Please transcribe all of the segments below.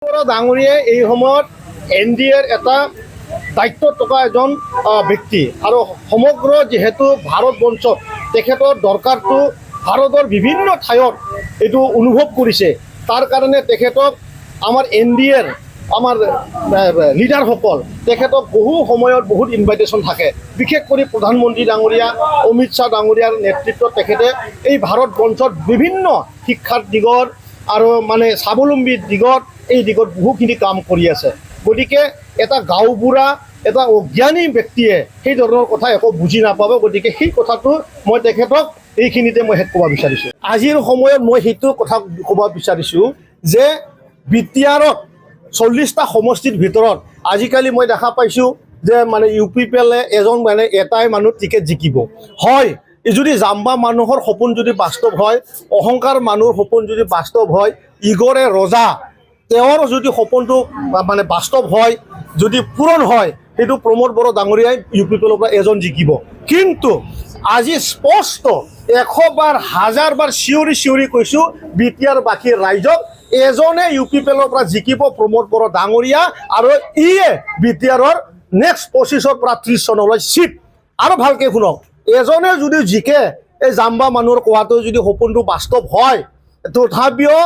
ডাঙৰীয়াই এই সময়ত NDAৰ এটা দায়িত্বত থকা এজন ব্যক্তি আৰু সমগ্ৰ যেহেতু ভাৰতবৰ্ষত তেখেতৰ দৰকাৰটো ভাৰতৰ বিভিন্ন ঠাইত এইটো অনুভৱ কৰিছে। তাৰ কাৰণে তেখেতক আমাৰ NDAৰ আমাৰ লিডাৰসকল তেখেতক বহু সময়ত বহুত ইনভাইটেশ্যন থাকে। বিশেষ কৰি প্ৰধানমন্ত্ৰী ডাঙৰীয়া অমিত শ্বাহ ডাঙৰীয়াৰ নেতৃত্বত তেখেতে এই ভাৰতবৰ্ষত বিভিন্ন শিক্ষাৰ দিগত আৰু মানে স্বাৱলম্বীৰ দিগত এই দিগত বহুখিনি কাম কৰি আছে। গতিকে এটা গাঁওবুঢ়া এটা অজ্ঞানী ব্যক্তিয়ে সেই ধৰণৰ কথা একো বুজি নাপাব। গতিকে সেই কথাটো মই তেখেতক এইখিনিতে মই শেষ ক'ব বিচাৰিছোঁ। আজিৰ সময়ত মই সেইটো কথা ক'ব বিচাৰিছোঁ যে BTRত 40টা সমষ্টিৰ ভিতৰত আজিকালি মই দেখা পাইছোঁ যে মানে UPPL এজন মানে এটাই মানুহ টিকেট জিকিব। হয়, যদি জাম্বা মানুহৰ সপোন যদি বাস্তৱ হয়, অহংকাৰ মানুহৰ সপোন যদি বাস্তৱ হয়, ইগৰে ৰজা তেওঁৰ যদি সপোনটো মানে বাস্তৱ হয়, যদি পূৰণ হয়, সেইটো প্ৰমোদ বড়ো ডাঙৰীয়াই UPPLৰ পৰা এজন জিকিব। কিন্তু আজি স্পষ্ট 100 বাৰ 1000 বাৰ চিঞৰি কৈছোঁ BTR বাকী ৰাইজক এজনে UPPLৰ পৰা জিকিব প্ৰমোদ বড়ো ডাঙৰীয়া আৰু ইয়ে BTRৰ নেক্সট 25ৰ পৰা 30 চনলৈ চিট। আৰু ভালকৈ শুনক, এজনে যদি জিকে এই জাম্বা মানুহৰ কোৱাটো যদি সপোনটো বাস্তৱ হয়, তথাপিও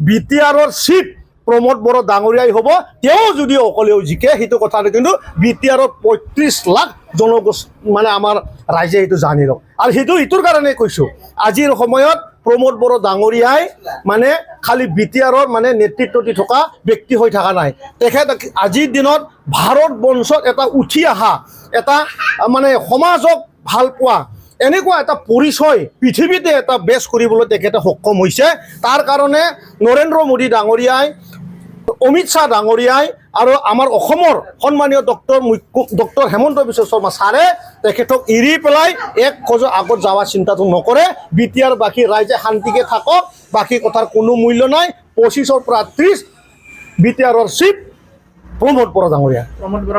BTRৰ চিট প্ৰমোদ বড়ো ডাঙৰীয়াই হ'ব। তেওঁ যদি অকলেও জিকে সেইটো কথাটো কিন্তু BTRৰ 35 লাখ জনগোষ্ঠী মানে আমাৰ ৰাইজে সেইটো জানি লওক। আৰু সেইটো ইটোৰ কাৰণে কৈছোঁ, আজিৰ সময়ত প্ৰমোদ বড়ো ডাঙৰীয়াই মানে খালি BTRৰ মানে নেতৃত্ব দি থকা ব্যক্তি হৈ থকা নাই। তেখেত আজিৰ দিনত ভাৰতবৰ্ষত এটা উঠি অহা এটা মানে সমাজক ভাল পোৱা এনেকুৱা এটা পৰিচয় পৃথিৱীতে এটা বেছ কৰিবলৈ তেখেতে সক্ষম হৈছে। তাৰ কাৰণে নৰেন্দ্ৰ মোদী ডাঙৰীয়াই, অমিত শ্বাহ ডাঙৰীয়াই আৰু আমাৰ অসমৰ সন্মানীয় ডক্টৰ হেমন্ত বিশ্ব শৰ্মা ছাৰে তেখেতক এৰি পেলাই এক খোজ আগত যোৱা চিন্তাটো নকৰে। BTR বাকী ৰাইজে শান্তিকে থাকক, বাকী কথাৰ কোনো মূল্য নাই। 25ৰ পৰা 30 BTRৰ চিট প্ৰমোদ বড়ো ডাঙৰীয়া।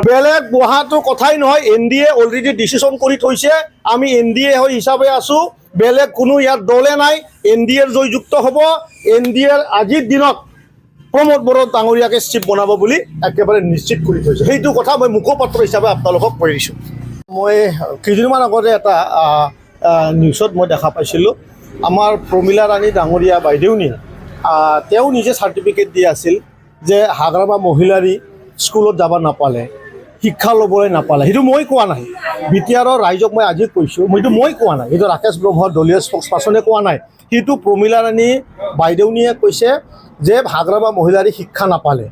বেলেগ বহাটো কথাই নহয়, NDA অলৰেডি ডিচিশ্যন কৰি থৈছে। আমি NDA হৈ হিচাপে আছোঁ, বেলেগ কোনো ইয়াত দলে নাই। NDAৰ জয়যুক্ত হ'ব। NDAৰ আজিৰ দিনত প্ৰমোদ বড়ো ডাঙৰীয়াকে চিফ বনাব বুলি একেবাৰে নিশ্চিত কৰি থৈছে। সেইটো কথা মই মুখপাত্ৰ হিচাপে আপোনালোকক কৈ দিছোঁ। মই কেইদিনমান আগতে এটা নিউজত মই দেখা পাইছিলোঁ, আমাৰ প্ৰমীলা ৰাণী ডাঙৰীয়া বাইদেউনী তেওঁ নিজে চাৰ্টিফিকেট দি আছিল যে হাগ্ৰামা মহিলাৰী স্কুলত যাব নাপালে, শিক্ষা ল'বলৈ নাপালে। সেইটো মই কোৱা নাই, BTRৰ ৰাইজক মই আজি কৈছোঁ। সেইটো মই কোৱা নাই, সেইটো ৰাকেশ ব্ৰহ্মৰ দলীয় স্পক্স পাৰ্চনে কোৱা নাই। সেইটো প্ৰমীলা ৰাণী বাইদেউনীয়ে কৈছে যে হাগ্ৰামা মহিলাৰী শিক্ষা নাপালে।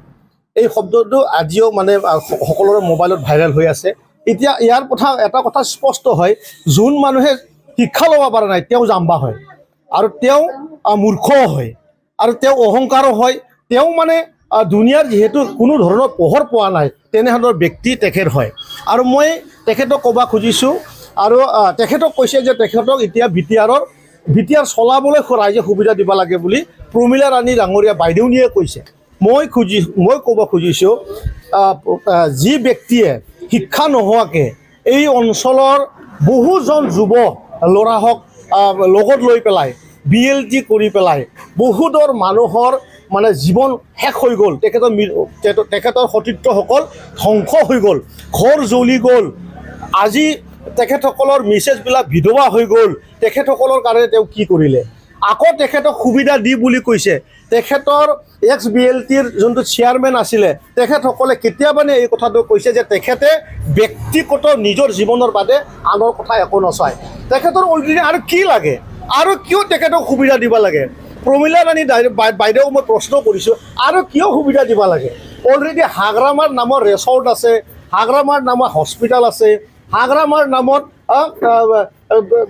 এই শব্দটো আজিও মানে সকলোৰে মোবাইলত ভাইৰেল হৈ আছে। এতিয়া ইয়াৰ কথা এটা কথা স্পষ্ট হয়, যোন মানুহে শিক্ষা ল'ব পৰা নাই তেওঁ জাম্বা হয়, আৰু তেওঁ মূৰ্খও হয়, আৰু তেওঁ অহংকাৰো হয়। তেওঁ মানে দুনিয়াৰ যিহেতু কোনো ধৰণৰ পোহৰ পোৱা নাই তেনেধৰণৰ ব্যক্তি তেখেত হয়। আৰু মই তেখেতক ক'ব খুজিছোঁ, আৰু তেখেতক কৈছে যে তেখেতক এতিয়া BTR চলাবলৈ ৰাইজে সুবিধা দিব লাগে বুলি প্ৰমীলা ৰাণী ডাঙৰীয়া বাইদেউনীয়ে কৈছে। মই ক'ব খুজিছোঁ, যি ব্যক্তিয়ে শিক্ষা নোহোৱাকৈ এই অঞ্চলৰ বহুজন যুৱ ল'ৰাহক লগত লৈ পেলাই BLT কৰি পেলাই বহুতৰ মানুহৰ মানে জীৱন শেষ হৈ গ'ল। তেখেতৰ সতীৰ্থসকল ধ্বংস হৈ গ'ল, ঘৰ জ্বলি গ'ল। আজি তেখেতসকলৰ মিছেছবিলাক বিধৱা হৈ গ'ল। তেখেতসকলৰ কাৰণে তেওঁ কি কৰিলে? আকৌ তেখেতক সুবিধা দি বুলি কৈছে। তেখেতৰ BLTৰ যোনটো চেয়াৰমেন আছিলে, তেখেতসকলে কেতিয়াবানে এই কথাটো কৈছে যে তেখেতে ব্যক্তিগত নিজৰ জীৱনৰ বাদে আনৰ কথা একো নচায়। তেখেতৰ অলৰেডি আৰু কি লাগে? আৰু কিয় তেখেতক সুবিধা দিব লাগে? প্ৰমীলা ৰাণী বাইদেউক মই প্ৰশ্ন কৰিছোঁ, আৰু কিয় সুবিধা দিব লাগে? অলৰেডি হাগ্ৰামাৰ নামৰ ৰেচৰ্ট আছে, হাগ্ৰামাৰ নামৰ হস্পিটেল আছে, হাগ্ৰামাৰ নামত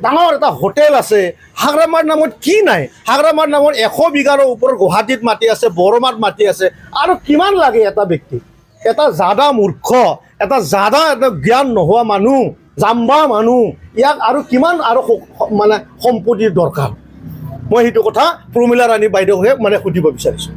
ডাঙৰ এটা হোটেল আছে। হাগ্ৰামাৰ নামত কি নাই? হাগ্ৰামাৰ নামত 100 বিঘাৰ ওপৰত গুৱাহাটীত মাটি আছে, বৰমাত মাটি আছে। আৰু কিমান লাগে এটা ব্যক্তি? এটা জাদা মূৰ্খ, এটা জ্ঞান নোহোৱা মানুহ, জাম্বা মানুহ, ইয়াক আৰু কিমান আৰু মানে সম্পত্তিৰ দৰকাৰ? মই সেইটো কথা প্ৰমীলা ৰাণী বাইদেউকহে মানে সুধিব বিচাৰিছোঁ।